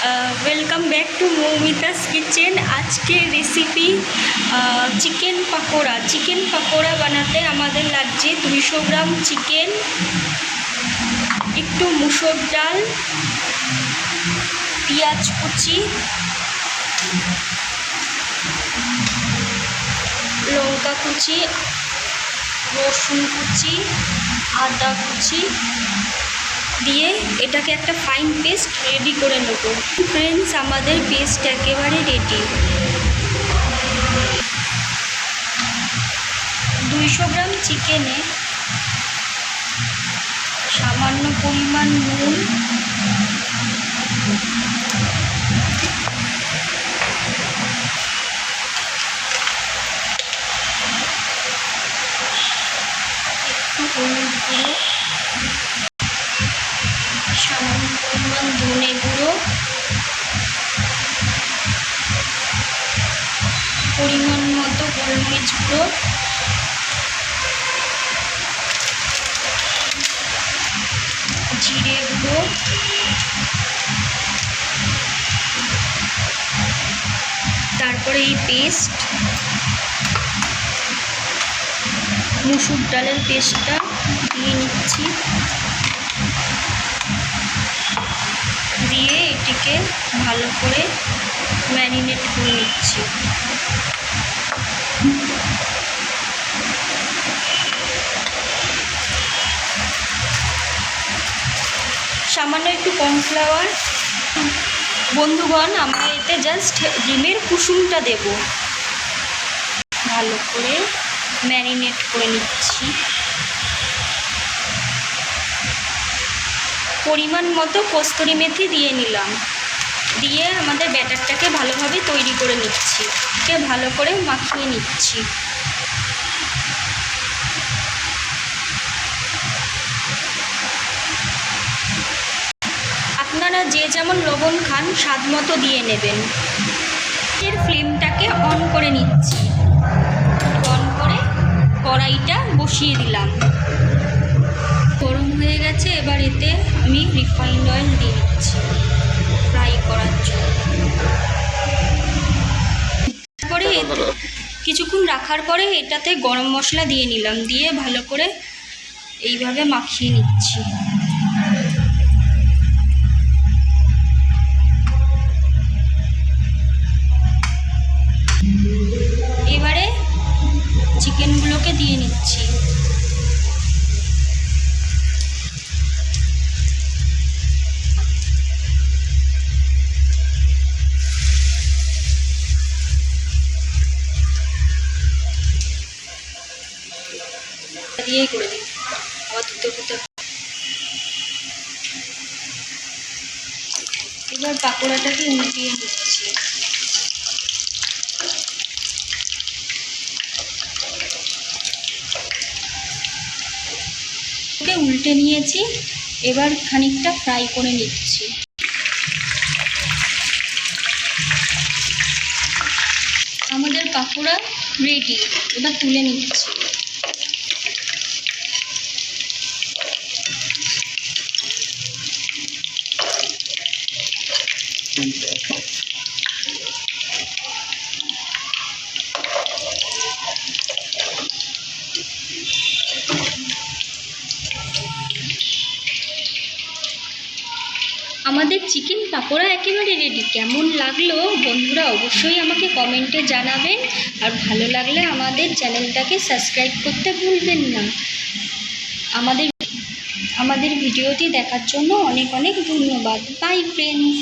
Welcome back to Moumita's kitchen. আজকের recipe chicken pakora. Chicken pakora বানাতে আমাদের লাগছে 200 গ্রাম চিকেন, একটু মুসুর ডাল, পেঁয়াজ কুচি, লঙ্কা কুচি, রসুন কুচি, আদা কুচি দিয়ে এটাকে একটা ফাইন পেস্ট রেডি করে নেব। ফ্রেন্ডস, আমাদের পেস্ট একেবারে রেডি। 200 গ্রাম চিকেনে সামান্য পরিমাণ নুন, একটু হলুদ গুঁড়ো, সামান্য পরিমাণ ধনে গুঁড়ো, পরিমাণ মতো গোলমরিচ গুঁড়ো, জিরে গুঁড়ো, তারপরে এই পেস্ট, মুসুর ডালের পেস্টটা দিয়ে নিচ্ছি, দিয়ে এটিকে ভালো করে ম্যারিনেট করে নিচ্ছি। সামান্য একটু কর্নফ্লাওয়ার। বন্ধুগণ, আমরা এতে জাস্ট ডিমের কুসুমটা দেব। ভালো করে ম্যারিনেট করে নিচ্ছি। পরিমাণ মতো কস্তুরি মেথি দিয়ে নিলাম, দিয়ে আমাদের ব্যাটারটাকে ভালোভাবে তৈরি করে নিচ্ছি। একে ভালো করে মাখিয়ে নিচ্ছি। আপনারা যে যেমন লবণ খান স্বাদ মতো দিয়ে নেবেন। এর ফ্লেমটাকে অন করে নিচ্ছি। অন করে কড়াইটা বসিয়ে দিলাম। গরম হয়ে গেছে, এবার এতে আমি রিফাইন্ড অয়েল দিয়ে দিচ্ছি ফ্রাই করার জন্য। তারপরে কিছুক্ষণ রাখার পরে এটাতে গরম মশলা দিয়ে নিলাম, দিয়ে ভালো করে এইভাবে মাখিয়ে নিচ্ছি। এবারে চিকেনগুলোকে দিয়ে নিচ্ছি। দিয়েই করে দিই আবার দুটো। এবার পাকোড়াটাকে উল্টিয়ে নিচ্ছি। উল্টে নিয়েছি, এবার খানিকটা ফ্রাই করে নিচ্ছি। আমাদের পাকোড়া রেডি, এবার তুলে নিচ্ছি। আমাদের চিকেন পাকোড়া একেবারে রেডি। কেমন লাগলো বন্ধুরা অবশ্যই আমাকে কমেন্টে জানাবেন, আর ভালো লাগলে আমাদের চ্যানেলটাকে সাবস্ক্রাইব করতে ভুলবেন না। আমাদের ভিডিওটি দেখার জন্য অনেক অনেক ধন্যবাদ। By friends.